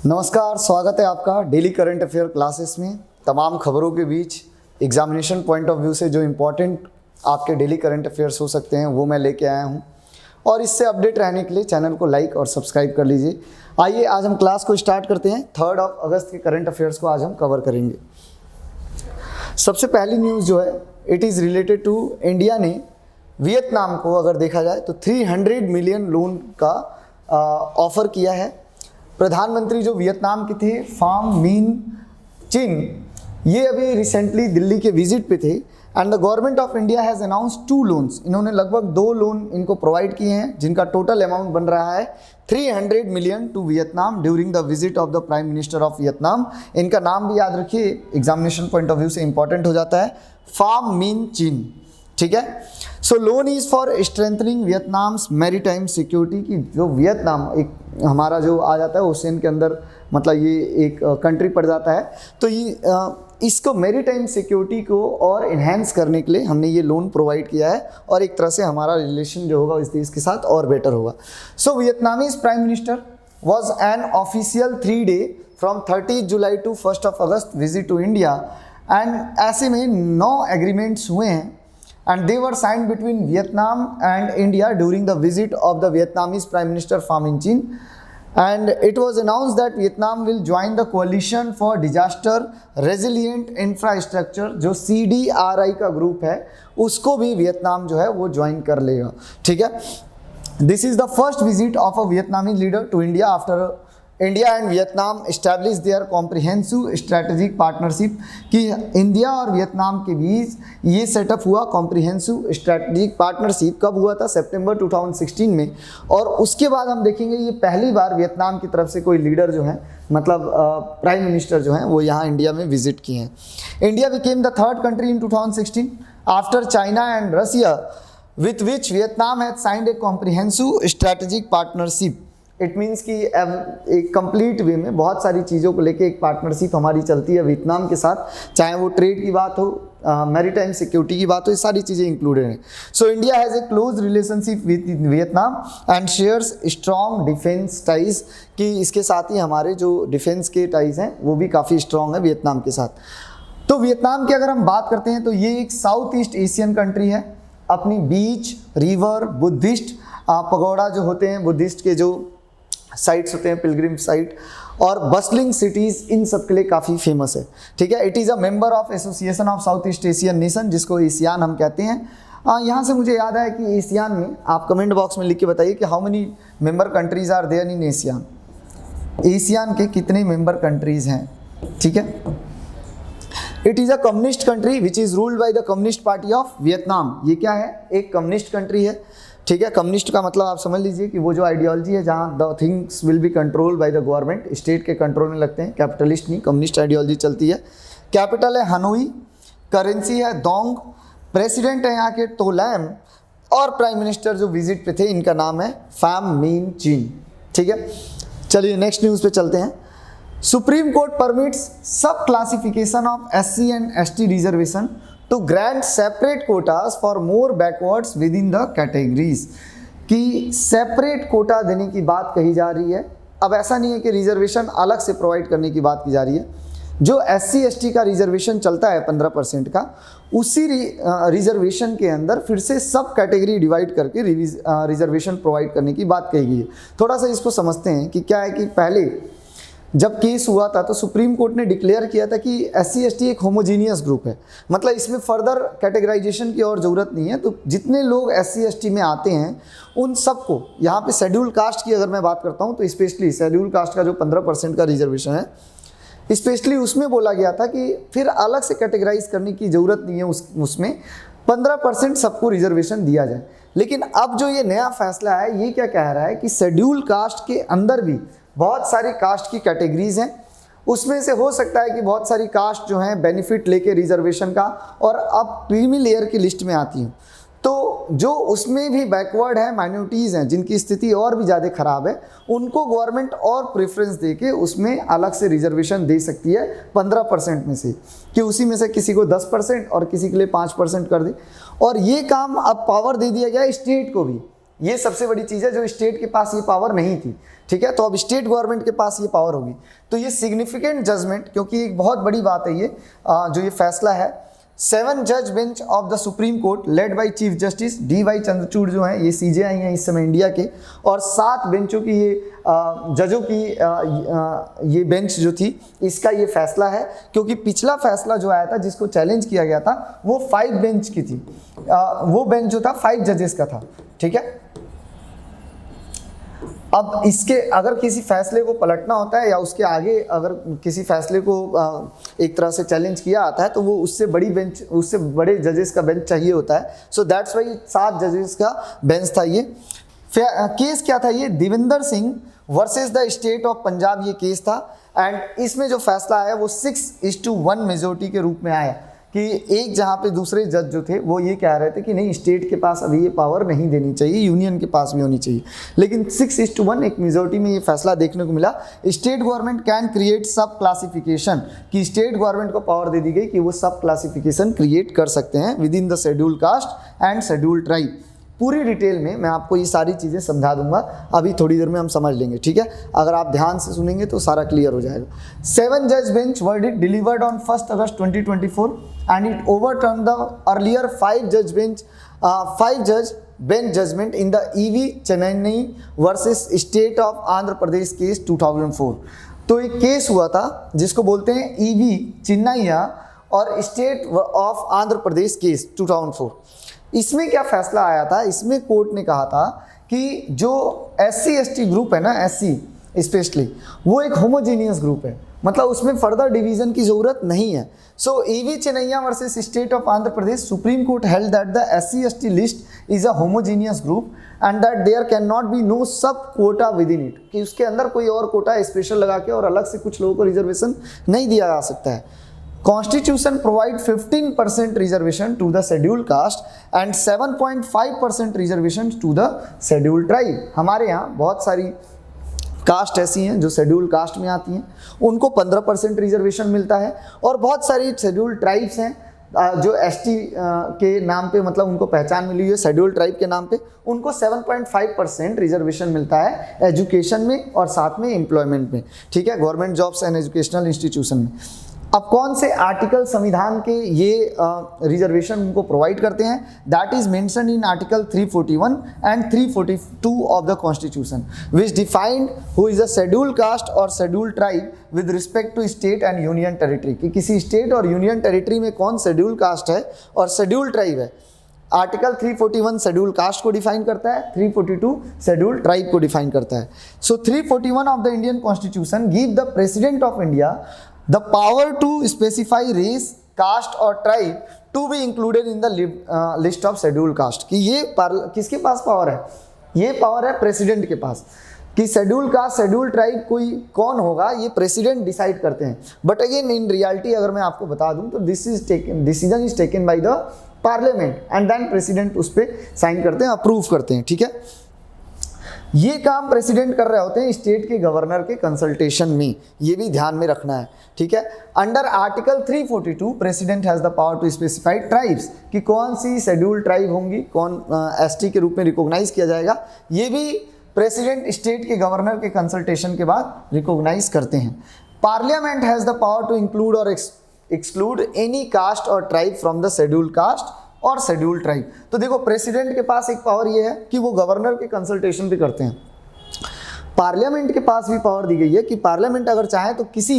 नमस्कार, स्वागत है आपका डेली करंट अफेयर क्लासेस में। तमाम खबरों के बीच एग्जामिनेशन पॉइंट ऑफ व्यू से जो इम्पोर्टेंट आपके डेली करंट अफेयर्स हो सकते हैं वो मैं लेके आया हूं, और इससे अपडेट रहने के लिए चैनल को लाइक और सब्सक्राइब कर लीजिए। आइए आज हम क्लास को स्टार्ट करते हैं। 3 अगस्त के करंट अफेयर्स को आज हम कवर करेंगे। सबसे पहली न्यूज़ जो है it is related to India ने वियतनाम को अगर देखा जाए तो 300 मिलियन लोन का ऑफ़र किया है। प्रधानमंत्री जो वियतनाम के थे फाम मिन चिन, ये अभी रिसेंटली दिल्ली के विजिट पे थे and the government of India has announced 2 loans. इन्होंने लगभग 2 लोन इनको प्रोवाइड किए हैं जिनका टोटल अमाउंट बन रहा है 300 million to Vietnam during the visit of the prime minister of Vietnam. इनका नाम भी याद रखिए, एग्जामिनेशन पॉइंट ऑफ व्यू से इंपॉर्टेंट हो जाता है, फाम मिन चिन। ठीक है। So loan is for strengthening Vietnam's maritime security की जो वियतनाम एक हमारा जो आ जाता है ओशियन के अंदर, मतलब ये एक कंट्री पड़ जाता है, तो ये इसको मैरीटाइम सिक्योरिटी को और इन्हेंस करने के लिए हमने ये लोन प्रोवाइड किया है और एक तरह से हमारा रिलेशन जो होगा इस देश के साथ और बेटर होगा। So Vietnamese prime minister was an official 3 day from 30 July to 1 August visit to India and ऐसे में 9 एग्रीमेंट्स हुए हैं and they were signed between Vietnam and India during the visit of the Vietnamese Prime Minister Pham Minh Chinh, and it was announced that Vietnam will join the coalition for disaster resilient infrastructure जो CDRI का group है उसको भी Vietnam जो है वो join कर लेगा। ठीक है। This is the first visit of a Vietnamese leader to India after India and Vietnam establish their comprehensive strategic partnership, कि इंडिया और वियतनाम के बीच ये सेटअप हुआ कॉम्प्रिहेंसिव स्ट्रैटेजिक पार्टनरशिप। कब हुआ था? सितंबर 2016 में। और उसके बाद हम देखेंगे ये पहली बार वियतनाम की तरफ से कोई लीडर जो है, मतलब प्राइम मिनिस्टर जो हैं वो यहाँ इंडिया में विजिट किए हैं। India became the 3rd country in 2016 after China and Russia with which Vietnam has signed a comprehensive strategic partnership. It means कि एक कंप्लीट वे में बहुत सारी चीज़ों को लेके एक पार्टनरशिप हमारी चलती है वियतनाम के साथ, चाहे वो ट्रेड की बात हो, मैरीटाइम सिक्योरिटी की बात हो, ये सारी चीज़ें इंक्लूडेड हैं। So India has a close relationship with Vietnam and shares strong defence ties, कि इसके साथ ही हमारे जो डिफेंस के टाइज हैं वो भी काफ़ी स्ट्रॉन्ग है वियतनाम के साथ। तो वियतनाम की अगर हम बात करते हैं तो ये एक साउथ ईस्ट एशियन कंट्री है। अपनी बीच, रिवर, बुद्धिस्ट पगोड़ा जो होते हैं, बुद्धिस्ट के जो साइट्स होते हैं, पिलग्रिम साइट, और बस्लिंग सिटीज़, इन सब के लिए काफ़ी फेमस है। ठीक है। It is a member of association of south east Asian nation, जिसको एशियान हम कहते हैं। यहाँ से मुझे याद है कि एशियान में आप कमेंट बॉक्स में लिख के बताइए कि how many member countries are there in ASEAN. ASEAN के कितने मेंबर कंट्रीज़ हैं? ठीक है। It is a communist country which is ruled by the communist party of Vietnam. ये क्या है? एक कम्युनिस्ट कंट्री है। ठीक है। कम्युनिस्ट का मतलब आप समझ लीजिए कि वो जो आइडियोलॉजी है जहाँ the things will be control by the government, state के कंट्रोल में लगते हैं। कैपिटलिस्ट नहीं, कम्युनिस्ट आइडियोलॉजी चलती है। कैपिटल है हनोई, करेंसी है दोंग, प्रेसिडेंट है यहाँ के तो लैम, और प्राइम मिनिस्टर जो विजिट पे थे इनका नाम है फाम मिन चिन। ठीक है। चलिए नेक्स्ट न्यूज़ पे चलते हैं। सुप्रीम कोर्ट परमिट्स सब classification of SC and ST reservation to grant separate quotas for more backwards within the categories, कि सेपरेट कोटा देने की बात कही जा रही है। अब ऐसा नहीं है कि रिजर्वेशन अलग से प्रोवाइड करने की बात की जा रही है। जो SC ST का रिजर्वेशन चलता है 15% का, उसी रिजर्वेशन के अंदर फिर से सब कैटेगरी डिवाइड करके रिजर्वेशन प्रोवाइड करने की बात कही गई है। थोड़ा सा इसको समझते हैं कि क्या है कि पहले जब केस हुआ था तो सुप्रीम कोर्ट ने डिक्लेयर किया था कि SC ST एक होमोजीनियस ग्रुप है, मतलब इसमें फर्दर कैटेगराइजेशन की और ज़रूरत नहीं है। तो जितने लोग SC ST में आते हैं उन सबको, यहाँ पे शेड्यूल कास्ट की अगर मैं बात करता हूँ तो स्पेशली शेड्यूल कास्ट का जो 15% का रिजर्वेशन है, स्पेशली उसमें बोला गया था कि फिर अलग से कैटेगराइज करने की ज़रूरत नहीं है, उसमें 15% सबको रिजर्वेशन दिया जाए। लेकिन अब जो ये नया फैसला है ये क्या कह रहा है कि शेड्यूल कास्ट के अंदर भी बहुत सारी कास्ट की कैटेगरीज हैं, उसमें से हो सकता है कि बहुत सारी कास्ट जो हैं बेनिफिट लेके रिजर्वेशन का और अब क्रीमी लेयर की लिस्ट में आती हैं। तो जो उसमें भी बैकवर्ड है, माइनॉरिटीज़ हैं जिनकी स्थिति और भी ज़्यादा ख़राब है, उनको गवर्नमेंट और प्रेफरेंस देके उसमें अलग से रिजर्वेशन दे सकती है 15% में से, कि उसी में से किसी को 10% और किसी के लिए 5% कर दे। और ये काम अब पावर दे दिया गया स्टेट को भी, ये सबसे बड़ी चीज़ है जो स्टेट के पास ये पावर नहीं थी, ठीक है। तो अब स्टेट गवर्नमेंट के पास ये पावर होगी। तो ये सिग्निफिकेंट जजमेंट, क्योंकि एक बहुत बड़ी बात है ये जो ये फैसला है। 7 जज bench of the supreme court led by chief justice DY Chandrachud जो हैं, ये CJI हैं इस समय इंडिया के, और 7 बेंचों की ये जजों की ये बेंच जो थी, इसका ये फैसला है। क्योंकि पिछला फैसला जो आया था जिसको चैलेंज किया गया था वो 5 बेंच की थी, वो बेंच जो था 5 जजेस का था, ठीक है। अब इसके अगर किसी फैसले को पलटना होता है या उसके आगे अगर किसी फैसले को एक तरह से चैलेंज किया आता है तो वो उससे बड़ी बेंच, उससे बड़े जजेस का बेंच चाहिए होता है। सो दैट्स वाई 7 जजेस का बेंच था ये। केस क्या था ये? Devinder Singh versus the state of Punjab ये केस था। एंड इसमें जो फैसला आया वो 6:1 मेजोरिटी के रूप में आया कि एक जहाँ पे दूसरे जज जो थे वो ये कह रहे थे कि नहीं, स्टेट के पास अभी ये पावर नहीं देनी चाहिए, यूनियन के पास भी होनी चाहिए। लेकिन 6:1 एक मेजोरिटी में ये फैसला देखने को मिला। स्टेट गवर्नमेंट कैन क्रिएट सब क्लासिफिकेशन, कि स्टेट गवर्नमेंट को पावर दे दी गई कि वो सब क्लासिफिकेशन क्रिएट कर सकते हैं with in the schedule caste and schedule tribe. पूरी डिटेल में मैं आपको ये सारी चीज़ें समझा दूंगा, अभी थोड़ी देर में हम समझ लेंगे, ठीक है। अगर आप ध्यान से सुनेंगे तो सारा क्लियर हो जाएगा। 7 जज bench verdict delivered on 1 August 2024 and it overturn the earlier 5 जज bench judgment in the EV Chennai versus state of Andhra Pradesh case 2004। तो एक केस हुआ था जिसको बोलते हैं EV चेन्नैया और state of Andhra Pradesh case 2004। इसमें क्या फैसला आया था? इसमें कोर्ट ने कहा था कि जो SC ST ग्रुप है ना, SC स्पेशली, वो एक होमोजीनियस ग्रुप है, मतलब उसमें फर्दर डिवीजन की जरूरत नहीं है। So EV Chinnaiah versus state of Andhra Pradesh, Supreme court held that the SC ST list is a homogeneous group and that there can not be no sub quota with in it, कि उसके अंदर कोई और Kota special लगा के और अलग से कुछ लोगों को रिजर्वेशन नहीं दिया जा सकता है। Constitution provide 15% reservation to the scheduled caste and 7.5% reservation to the scheduled tribe। हमारे यहाँ बहुत सारी कास्ट ऐसी हैं जो शेड्यूल कास्ट में आती हैं, उनको 15% रिजर्वेशन मिलता है, और बहुत सारी शेड्यूल ट्राइब्स हैं जो ST के नाम पे, मतलब उनको पहचान मिली है शेड्यूल ट्राइब के नाम पे, उनको 7.5% रिजर्वेशन मिलता है एजुकेशन में और साथ में एम्प्लॉयमेंट में, ठीक है, government jobs and educational institution में। अब कौन से आर्टिकल संविधान के ये रिजर्वेशन उनको प्रोवाइड करते हैं? That is mention in article 341 and 342 of the constitution which defined who is a schedule caste और schedule tribe with respect to state and union territory, कि किसी स्टेट और यूनियन टेरिटरी में कौन शेड्यूल कास्ट है और शेड्यूल ट्राइब है। Article 341 schedule caste को डिफाइन करता है, 342 शेड्यूल ट्राइब को डिफाइन करता है। सो 341 of the Indian constitution give the president of India the power to specify race, caste और tribe to be included in the list of scheduled caste। कि ये किसके पास पावर है? ये पावर है प्रेसिडेंट के पास, कि शेड्यूल कास्ट शेड्यूल ट्राइब कोई कौन होगा ये प्रेसिडेंट डिसाइड करते हैं। बट अगेन इन रियलिटी अगर मैं आपको बता दूं तो decision is taken by the parliament and then president उस पर साइन करते हैं, अप्रूव करते हैं, ठीक है। ये काम प्रेसिडेंट कर रहे होते हैं स्टेट के गवर्नर के कंसल्टेशन में, ये भी ध्यान में रखना है, ठीक है। Under article 342 president has the power to specify tribes, कि कौन सी शेड्यूल ट्राइब होंगी, कौन ST के रूप में रिकॉग्नाइज किया जाएगा, ये भी प्रेसिडेंट स्टेट के गवर्नर के कंसल्टेशन के बाद रिकॉग्नाइज करते हैं। Parliament has the power to include और एक्सक्लूड एनी कास्ट और tribe from the schedule caste और शेड्यूल ट्राइब। तो देखो प्रेसिडेंट के पास एक पावर ये है कि वो गवर्नर के कंसल्टेशन भी करते हैं। पार्लियामेंट के पास भी पावर दी गई है कि पार्लियामेंट अगर चाहे तो किसी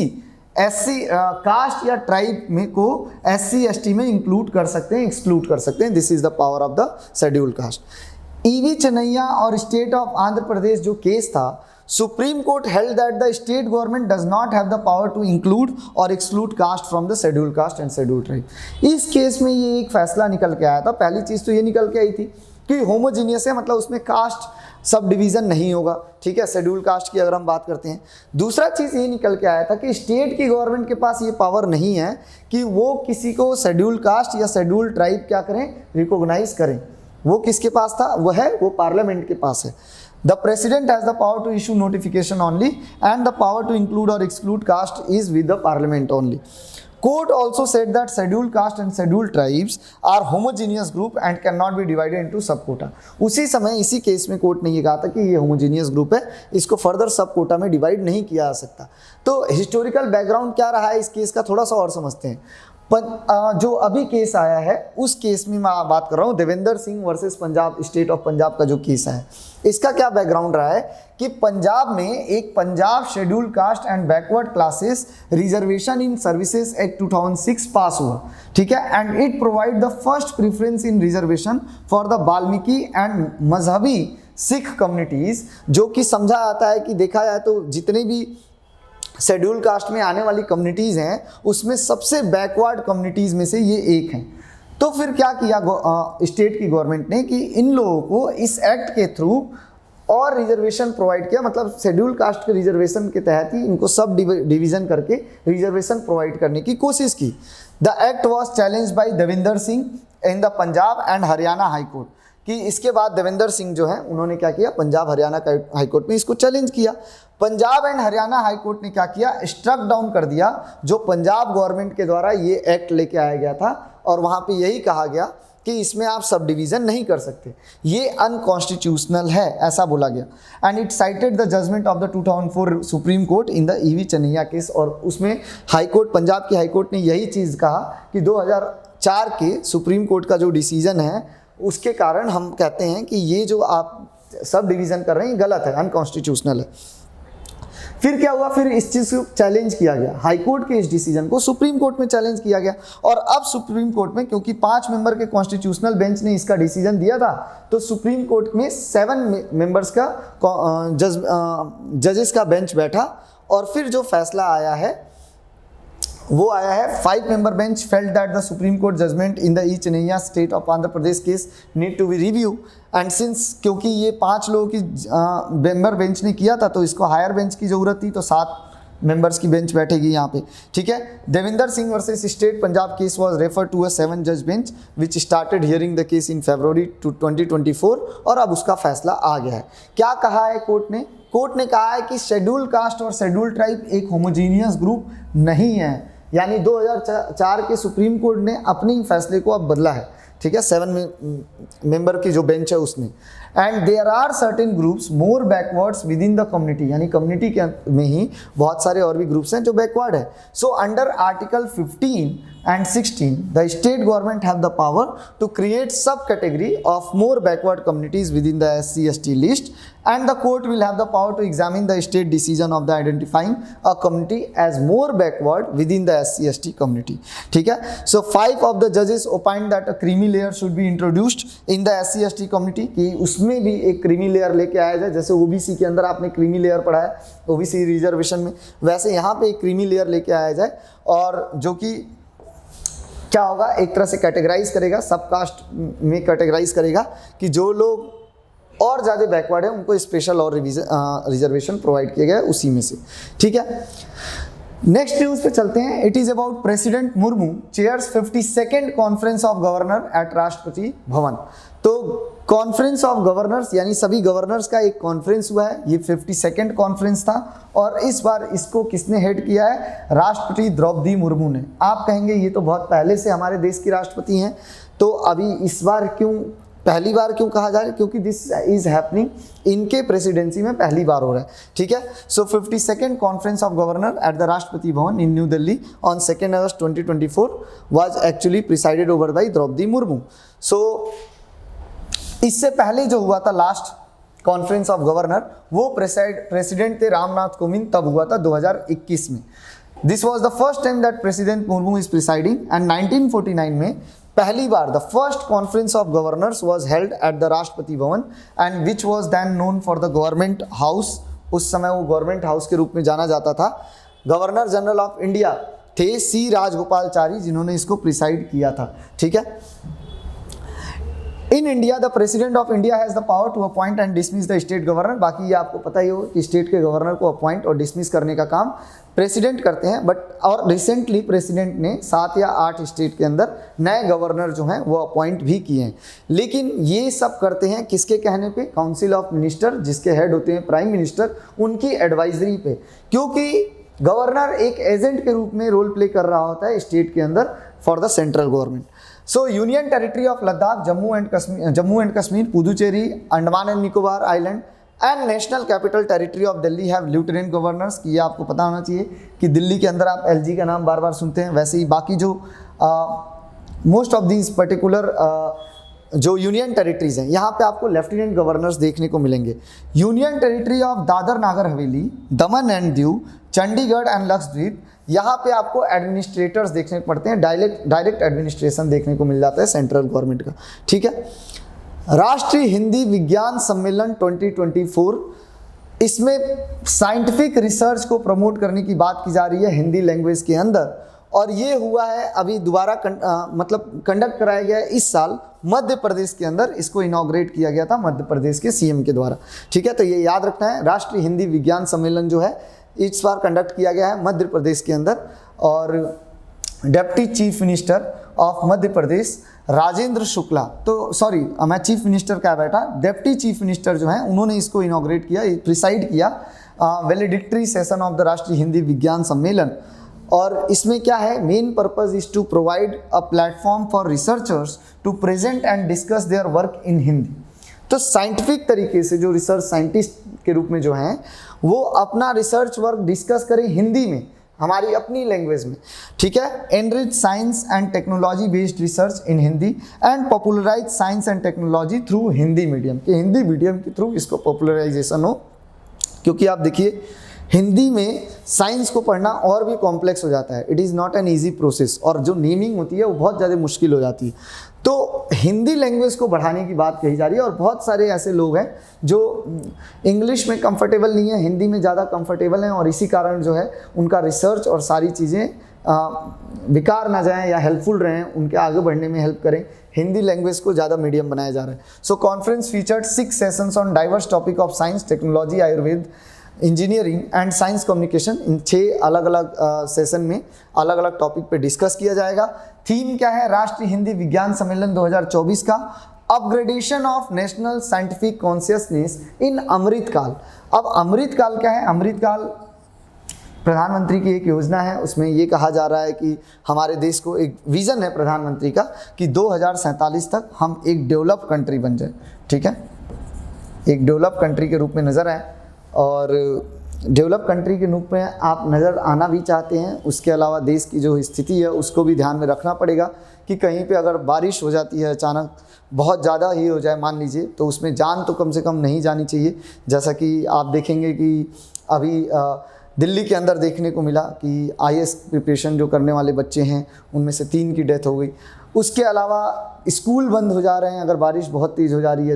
SC कास्ट या ट्राइब में को SC ST में इंक्लूड कर सकते हैं, एक्सक्लूड कर सकते हैं। This is the power of the schedule caste. EV Chinnaiah और स्टेट ऑफ आंध्र प्रदेश जो केस था, supreme court held that the state government does not have the power to include और exclude caste from the schedule caste and schedule tribe. इस case में ये एक फैसला निकल के आया था। पहली चीज़ तो ये निकल के आई थी कि होमोजीनियस है, मतलब उसमें कास्ट सब डिवीज़न नहीं होगा, ठीक है, शेड्यूल कास्ट की अगर हम बात करते हैं। दूसरा चीज़ ये निकल के आया था कि स्टेट की गवर्नमेंट के पास ये पावर नहीं है कि वो किसी को शेड्यूल कास्ट या शेड्यूल ट्राइब क्या करें, रिकॉग्नाइज करें। वो किसके पास था? वो पार्लियामेंट के पास है। The president has the power to issue notification only and the power to include or exclude caste is with the parliament only। Court also said that scheduled caste and scheduled tribes are homogeneous group and cannot be divided into सब कोटा। उसी समय इसी case में court ने ये कहा था कि ये होमोजीनियस ग्रुप है, इसको फर्दर सब कोटा में डिवाइड नहीं किया जा सकता। तो हिस्टोरिकल बैकग्राउंड क्या रहा है इस केस का थोड़ा सा और समझते हैं। जो अभी केस आया है उस केस में मैं बात कर रहा हूँ Devendra Singh versus Punjab, state of Punjab का जो केस है, इसका क्या बैकग्राउंड रहा है कि पंजाब में एक Punjab scheduled caste and backward classes reservation in services act 2006 पास हुआ, ठीक है, and it provide the first preference in reservation for the Valmiki and मजहबी सिख कम्युनिटीज, जो कि समझा जाता है कि देखा जाए तो जितने भी शेड्यूल कास्ट में आने वाली कम्युनिटीज़ हैं उसमें सबसे बैकवर्ड कम्युनिटीज़ में से ये एक हैं। तो फिर क्या किया स्टेट की गवर्नमेंट ने कि इन लोगों को इस एक्ट के थ्रू और रिजर्वेशन प्रोवाइड किया, मतलब शेड्यूल कास्ट के रिजर्वेशन के तहत ही इनको सब डिवीज़न करके रिजर्वेशन प्रोवाइड करने की कोशिश की। The act was challenge by Devendra Singh in the Punjab and Haryana high court, कि इसके बाद देवेंद्र सिंह जो है उन्होंने क्या किया, पंजाब हरियाणा हाई कोर्ट में इसको चैलेंज किया। Punjab and Haryana high court ने क्या किया, स्ट्रक डाउन कर दिया जो पंजाब गवर्नमेंट के द्वारा ये एक्ट लेके आया गया था, और वहाँ पे यही कहा गया कि इसमें आप सब डिवीज़न नहीं कर सकते, ये अनकॉन्स्टिट्यूशनल है, ऐसा बोला गया। And it cited the judgement of the 2004 supreme court in the EV Chinnaiah case, और उसमें हाई कोर्ट, पंजाब की हाई कोर्ट ने यही चीज़ कहा कि 2004 के सुप्रीम कोर्ट का जो डिसीजन है उसके कारण हम कहते हैं कि ये जो आप सब डिवीज़न कर रहे हैं गलत है, अनकॉन्स्टिट्यूशनल है। फिर क्या हुआ, फिर इस चीज़ को चैलेंज किया गया, हाई कोर्ट के इस डिसीजन को सुप्रीम कोर्ट में चैलेंज किया गया, और अब सुप्रीम कोर्ट में क्योंकि 5 मेंबर के कॉन्स्टिट्यूशनल बेंच ने इसका डिसीजन दिया था, तो सुप्रीम कोर्ट में 7 मेंबर्स का जजेस का बेंच बैठा, और फिर जो फैसला आया है वो आया है 5 member bench felt that the supreme court judgement in the E Chinnaiah state of Andhra Pradesh case need to be review, and since क्योंकि ये 5 लोगों की मेंबर बेंच ने किया था तो इसको हायर बेंच की ज़रूरत थी, तो 7 मेंबर्स की बेंच बैठेगी यहाँ पे, ठीक है। Devendra Singh versus state Punjab case was refer to a 7 जज bench which started hearing the case in February 2024, और अब उसका फैसला आ गया है। क्या कहा है कोर्ट ने? कोर्ट ने कहा है कि शेड्यूल कास्ट और शेड्यूल ट्राइब एक होमोजीनियस ग्रुप नहीं है, यानी 2004 के सुप्रीम कोर्ट ने अपने फैसले को अब बदला है, ठीक है, 7 मेंबर की जो बेंच है उसने। And there are certain groups more backwards with in the community, यानी कम्युनिटी के में ही बहुत सारे और भी ग्रुप्स हैं जो बैकवर्ड है। So under article 15 and 16 the state government have the power to create subcategory of more backward communities within the SC/ST list, and the court will have the power to examine the state decision of the identifying a community as more backward within the SC/ST community, ठीक है। So 5 of the judges opined that a creamy layer should be introduced in the SC/ST community, कि उसमें भी एक creamy layer लेके आया जाए, जैसे ओबीसी के अंदर आपने क्रीमी लेयर पढ़ा है ओबीसी रिजर्वेशन में, वैसे यहाँ पे एक क्रीमी लेयर लेके आया जाए, और जो कि क्या होगा, एक तरह से कैटेगराइज करेगा, सब कास्ट में कैटेगराइज करेगा कि जो लोग और ज़्यादा बैकवर्ड है उनको स्पेशल और रिजर्वेशन प्रोवाइड किया गया है उसी में से, ठीक है। नेक्स्ट न्यूज़ पे चलते हैं। It is about president Murmu chairs 52nd conference of governor at Rashtrapati Bhavan. तो कॉन्फ्रेंस ऑफ गवर्नर्स यानी सभी गवर्नर्स का एक कॉन्फ्रेंस हुआ है, ये 52nd कॉन्फ्रेंस था, और इस बार इसको किसने हेड किया है? राष्ट्रपति द्रौपदी मुर्मू ने। आप कहेंगे ये तो बहुत पहले से हमारे देश की राष्ट्रपति हैं, तो अभी इस बार क्यों, पहली बार क्यों कहा जा रहा है? क्योंकि दिस इज हैपनिंग, इनके प्रेसिडेंसी में पहली बार हो रहा है, ठीक है। So 52nd conference of governor at the Rashtrapati Bhavan in New Delhi on 2 August 2024 was actually presided over by Droupadi Murmu. So इससे पहले जो हुआ था लास्ट कॉन्फ्रेंस ऑफ गवर्नर, वो प्रेसिडेंट थे रामनाथ कोविंद, तब हुआ था 2021 में। This was the first time that president Murmu is presiding, and 1949 में पहली बार the first conference of governors was held at the Rashtrapati Bhavan, and which was then known for the government house. उस समय वो गवर्नमेंट हाउस के रूप में जाना जाता था। गवर्नर जनरल ऑफ इंडिया थे सी राजगोपालचारी, जिन्होंने इसको प्रिसाइड किया था, ठीक है। In India the president of India has the power to appoint and dismiss the state governor. बाकी ये आपको पता ही हो कि स्टेट के गवर्नर को अपॉइंट और डिसमिस करने का काम प्रेसिडेंट करते हैं, बट और रिसेंटली प्रेसिडेंट ने 7 या 8 स्टेट के अंदर नए गवर्नर जो हैं वो अपॉइंट भी किए हैं। लेकिन ये सब करते हैं किसके कहने पे? काउंसिल ऑफ मिनिस्टर, जिसके हेड होते हैं प्राइम मिनिस्टर, उनकी एडवाइजरी पे, क्योंकि गवर्नर एक एजेंट के रूप में रोल प्ले कर रहा होता है स्टेट के अंदर for the central government. So union territory of Ladakh, Jammu and Kashmir, Puducherry, Andaman and Nicobar island and national capital territory of Delhi have lieutenant governors. कि ये आपको पता होना चाहिए कि दिल्ली के अंदर आप एलजी का नाम बार बार सुनते हैं, वैसे ही बाकी जो मोस्ट ऑफ दीज पर्टिकुलर जो यूनियन टेरिटरीज हैं यहाँ पे आपको लेफ्टिनेंट गवर्नर्स देखने को मिलेंगे। Union territory of Dadar Nagar Haveli, Daman and Diu, Chandigarh and Lakshadweep, यहाँ पे आपको एडमिनिस्ट्रेटर्स देखने को पड़ते हैं, डायरेक्ट एडमिनिस्ट्रेशन देखने को मिल जाता है सेंट्रल गवर्नमेंट का। ठीक है, राष्ट्रीय हिंदी विज्ञान सम्मेलन 2024, इसमें साइंटिफिक रिसर्च को प्रमोट करने की बात की जा रही है हिंदी लैंग्वेज के अंदर, और ये हुआ है अभी दोबारा मतलब कंडक्ट कराया गया है इस साल मध्य प्रदेश के अंदर। इसको इनॉग्रेट किया गया था मध्य प्रदेश के सीएम के द्वारा। ठीक है, तो ये याद रखना है, राष्ट्रीय हिंदी विज्ञान सम्मेलन जो है इस बार कंडक्ट किया गया है मध्य प्रदेश के अंदर, और deputy chief minister of Madhya Pradesh Rajendra Shukla, तो सॉरी मैं चीफ मिनिस्टर क्या बैठा, डिप्टी चीफ मिनिस्टर जो हैं उन्होंने इसको इनॉग्रेट किया, प्रिसाइड किया वैलिडिक्टरी सेशन ऑफ द राष्ट्रीय हिंदी विज्ञान सम्मेलन। और इसमें क्या है, main purpose is to provide a platform for researchers to present and discuss their work in Hindi. तो साइंटिफिक तरीके से जो रिसर्च साइंटिस्ट के रूप में जो हैं वो अपना रिसर्च वर्क डिस्कस करें हिंदी में, हमारी अपनी लैंग्वेज में। ठीक है, enrich science and technology based research in Hindi and popularize science and technology through Hindi medium, कि हिंदी मीडियम के थ्रू इसको पॉपुलराइजेशन हो। क्योंकि आप देखिए हिंदी में साइंस को पढ़ना और भी कॉम्प्लेक्स हो जाता है, it is not an easy process, और जो नेमिंग होती है वो बहुत ज़्यादा मुश्किल हो जाती है। तो हिंदी लैंग्वेज को बढ़ाने की बात कही जा रही है, और बहुत सारे ऐसे लोग हैं जो इंग्लिश में कंफर्टेबल नहीं है, हिंदी में ज़्यादा कंफर्टेबल हैं, और इसी कारण जो है उनका रिसर्च और सारी चीज़ें बेकार ना जाएं या हेल्पफुल रहें, उनके आगे बढ़ने में हेल्प करें। हिंदी लैंग्वेज को ज़्यादा मीडियम बनाया जा रहा है। So conference featured 6 sessions on diverse topic of science, technology, Ayurveda, engineering and science communication. इन 6 अलग अलग सेशन में अलग अलग टॉपिक पे डिस्कस किया जाएगा। थीम क्या है, राष्ट्रीय हिंदी विज्ञान सम्मेलन 2024 का upgradation of national scientific consciousness in Amritkaal. अब अमृतकाल क्या है, अमृतकाल प्रधानमंत्री की एक योजना है, उसमें ये कहा जा रहा है कि हमारे देश को एक विज़न है प्रधानमंत्री का कि 2047 तक हम एक डेवलप कंट्री बन जाए। ठीक है, एक डेवलप कंट्री के रूप में नज़र आए, और डेवलप कंट्री के रूप में आप नज़र आना भी चाहते हैं। उसके अलावा देश की जो स्थिति है उसको भी ध्यान में रखना पड़ेगा कि कहीं पे अगर बारिश हो जाती है अचानक, बहुत ज़्यादा ही हो जाए मान लीजिए, तो उसमें जान तो कम से कम नहीं जानी चाहिए। जैसा कि आप देखेंगे कि अभी दिल्ली के अंदर देखने को मिला कि आईएएस प्रिपरेशन जो करने वाले बच्चे हैं उनमें से 3 की डेथ हो गई। उसके अलावा स्कूल बंद हो जा रहे हैं अगर बारिश बहुत तेज़ हो जा रही है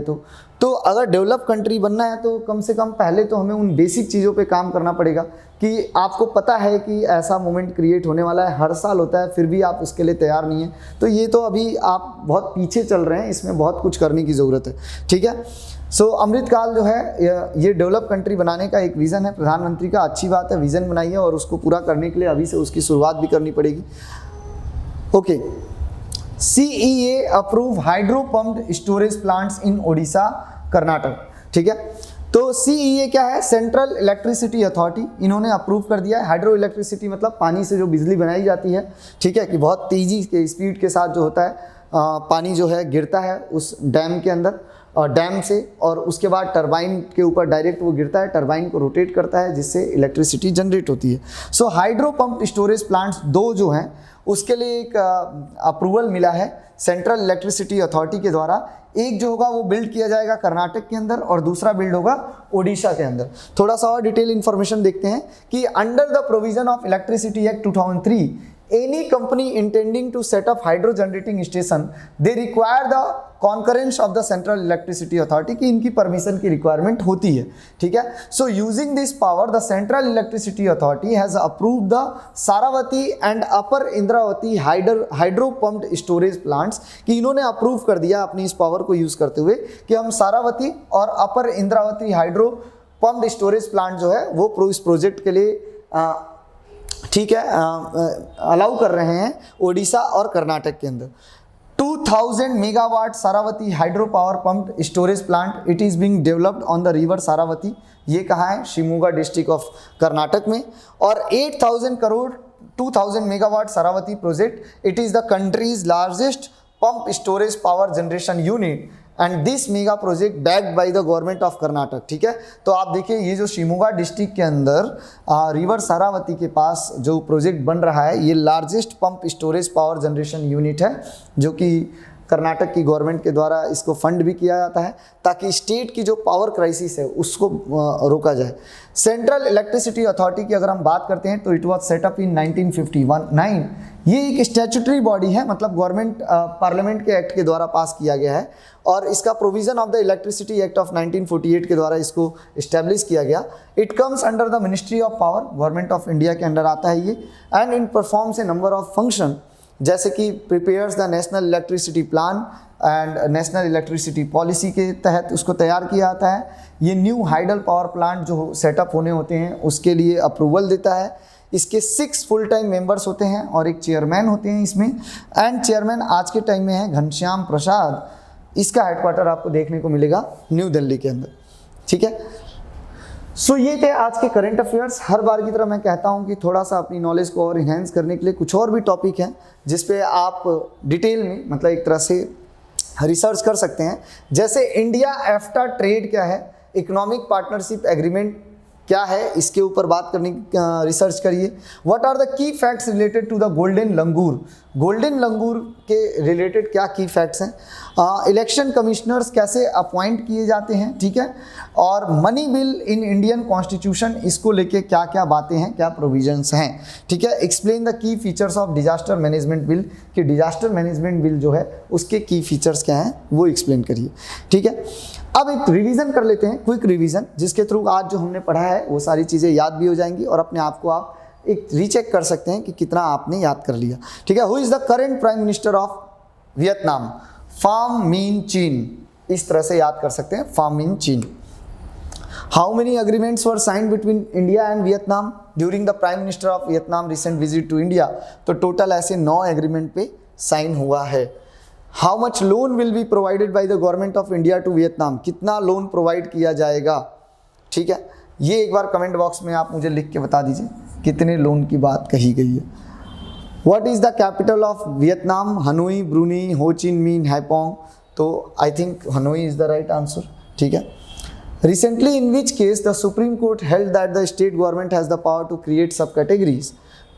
तो अगर डेवलप कंट्री बनना है तो कम से कम पहले तो हमें उन बेसिक चीज़ों पे काम करना पड़ेगा कि आपको पता है कि ऐसा मोमेंट क्रिएट होने वाला है, हर साल होता है, फिर भी आप उसके लिए तैयार नहीं हैं, तो ये तो अभी आप बहुत पीछे चल रहे हैं, इसमें बहुत कुछ करने की ज़रूरत है। ठीक है, सो अमृतकाल जो है ये डेवलप कंट्री बनाने का एक विज़न है प्रधानमंत्री का। अच्छी बात है, विज़न बनाइए, और उसको पूरा करने के लिए अभी से उसकी शुरुआत भी करनी पड़ेगी। Okay, CEA approve hydro pumped storage plants in Odisha, Karnataka. ठीक है, तो CEA क्या है, सेंट्रल इलेक्ट्रिसिटी अथॉरिटी, इन्होंने अप्रूव कर दिया है। हाइड्रो इलेक्ट्रिसिटी मतलब पानी से जो बिजली बनाई जाती है, ठीक है, कि बहुत तेज़ी के स्पीड के साथ जो होता है पानी जो है गिरता है उस डैम के अंदर, डैम से, और उसके बाद टरबाइन के ऊपर डायरेक्ट वो गिरता है, टरबाइन को रोटेट करता है जिससे इलेक्ट्रिसिटी जनरेट होती है। सो हाइड्रो पंप स्टोरेज प्लांट्स 2 जो हैं उसके लिए एक अप्रूवल मिला है सेंट्रल इलेक्ट्रिसिटी अथॉरिटी के द्वारा। एक जो होगा वो बिल्ड किया जाएगा कर्नाटक के अंदर और दूसरा बिल्ड होगा ओडिशा के अंदर। थोड़ा सा और डिटेल इन्फॉर्मेशन देखते हैं कि under the provision of electricity act 2003 any company intending to set up hydro generating station they require the concurrence of the central electricity authority कि इनकी परमिशन की रिक्वायरमेंट होती है। ठीक है, so using this power the central electricity authority has approved the Sharavati and upper Indravati hydro pumped storage plants, कि इन्होंने approve कर दिया अपनी इस पावर को यूज करते हुए कि हम सारावती और upper Indravati hydro pumped storage plant जो है वो इस प्रोजेक्ट के लिए ठीक है अलाउ कर रहे हैं ओडिशा और कर्नाटक के अंदर। 2000 megawatt Saravati hydro power pumped storage plant. It is being developed on the river Saravati. ये कहाँ है? शिमोगा डिस्ट्रिक्ट ऑफ कर्नाटक में. और 8000 crore 2000 megawatt Saravati project. It is the country's largest pump storage power generation unit. And this mega project backed by the government of Karnataka. ठीक है, तो आप देखिए ये जो शिमोगा डिस्ट्रिक्ट के अंदर रिवर सारावती के पास जो प्रोजेक्ट बन रहा है, ये largest pump storage power generation unit है, जो कि कर्नाटक की गवर्नमेंट के द्वारा इसको फंड भी किया जाता है ताकि स्टेट की जो पावर क्राइसिस है उसको रोका जाए. सेंट्रल इलेक्ट्रिसिटी अथॉरिटी की अगर हम बात करते हैं तो इट वाज सेटअप इन 1959. ये एक स्टैट्यूटरी बॉडी है, मतलब गवर्नमेंट पार्लियामेंट के एक्ट के द्वारा पास किया गया है और इसका provision of the electricity act of 1948 के द्वारा इसको इस्टेब्लिश किया गया. It comes under the ministry of power, government of India के अंडर आता है ये. And in performs A number of function, जैसे कि prepares the national electricity plan and national electricity policy के तहत उसको तैयार किया जाता है. ये न्यू हाइडल पावर प्लांट जो सेटअप होने होते हैं उसके लिए अप्रूवल देता है. इसके 6 फुल टाइम मेंबर्स होते हैं और एक चेयरमैन होते हैं इसमें. एंड चेयरमैन आज के टाइम में है घनश्याम प्रसाद. इसका हेडक्वार्टर आपको देखने को मिलेगा न्यू दिल्ली के अंदर. ठीक है, सो ये थे आज के करंट अफेयर्स. हर बार की तरह मैं कहता हूँ कि थोड़ा सा अपनी नॉलेज को और इन्हेंस करने के लिए कुछ और भी टॉपिक हैं जिस पे आप डिटेल में, मतलब एक तरह से रिसर्च कर सकते हैं. जैसे इंडिया एफ्टा ट्रेड क्या है, इकोनॉमिक पार्टनरशिप एग्रीमेंट क्या है, इसके ऊपर बात करने रिसर्च करिए. What are the key facts related to the golden langur, golden langur के रिलेटेड क्या की फैक्ट्स हैं. इलेक्शन कमिश्नर्स कैसे अपॉइंट किए जाते हैं. ठीक है, और money bill in Indian constitution, इसको लेके क्या क्या बातें हैं, क्या प्रोविजंस हैं. ठीक है, explain the key features of disaster management bill, कि डिजास्टर मैनेजमेंट बिल जो है उसके की फीचर्स क्या हैं वो एक्सप्लेन करिए. ठीक है, अब एक रिवीजन कर लेते हैं, क्विक रिवीजन, जिसके थ्रू आज जो हमने पढ़ा है वो सारी चीज़ें याद भी हो जाएंगी और अपने आप को आप एक रीचेक कर सकते हैं कि कितना आपने याद कर लिया. ठीक है, who is the current prime minister of Vietnam? Pham Minh Chinh. इस तरह से याद कर सकते हैं, Pham Minh Chinh. How many agreements were signed between India and Vietnam during the prime minister of Vietnam recent visit to India? तो total ऐसे 9 agreement पे साइन हुआ है. How much loan will be provided by the government of India to Vietnam? कितना loan provide किया जाएगा? ठीक है, ये एक बार कमेंट बॉक्स में आप मुझे लिख के बता दीजिए कितने लोन की बात कही गई है. What is the capital of Vietnam? Hanoi, Bruny, हो चिन मिन, हैपोंग. तो I think Hanoi is the right answer. ठीक है. Recently, in which case the Supreme Court held that the state government has the power to create subcategories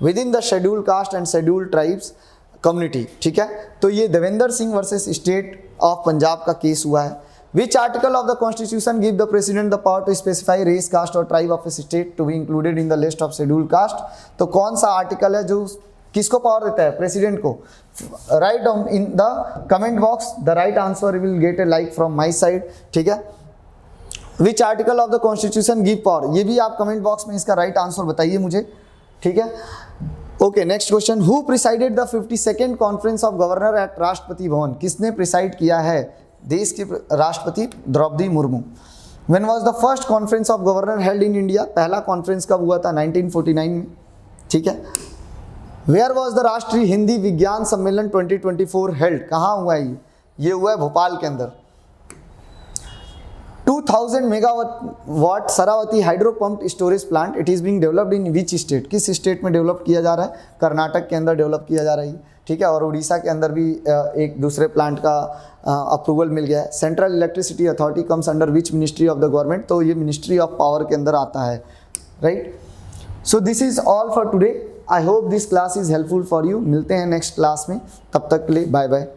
within the scheduled caste and scheduled tribes community. ठीक है, तो ये Devendra Singh versus state of Punjab का case हुआ है. Which article of the Constitution give the President the power to specify race, caste or tribe of a state to be included in the list of scheduled caste? तो कौन सा article है जो किसको power देता है? प्रेसिडेंट को. Write down in the comment box. The right answer will get A like from my side. ठीक है, which article of the constitution give power? ये भी आप कमेंट बॉक्स में इसका राइट आंसर बताइए मुझे. ठीक है, okay. Next question, who presided the 52nd conference of governor at Rashtrapati Bhavan? किसने प्रिसाइड किया है? देश के राष्ट्रपति Draupadi Murmu. When was the first conference of governor held in India? पहला कॉन्फ्रेंस कब हुआ था? 1949 में. ठीक है. वेयर वाज द राष्ट्रीय हिंदी विज्ञान सम्मेलन 2024 हेल्ड? कहाँ हुआ है ये हुआ है भोपाल के अंदर. 2000 megawatt Saravati hydro pump storage plant, it is being developed in which state? किस स्टेट में डेवलप किया जा रहा है? कर्नाटक के अंदर डेवलप किया जा रहा है. ठीक है, और उड़ीसा के अंदर भी एक दूसरे प्लांट का अप्रूवल मिल गया है. Central electricity authority comes under which ministry of the government? तो ये मिनिस्ट्री ऑफ पावर के अंदर आता है. Right. So this is all for today. I hope this class is helpful for you. मिलते हैं नेक्स्ट क्लास में, तब तक के लिए बाय बाय.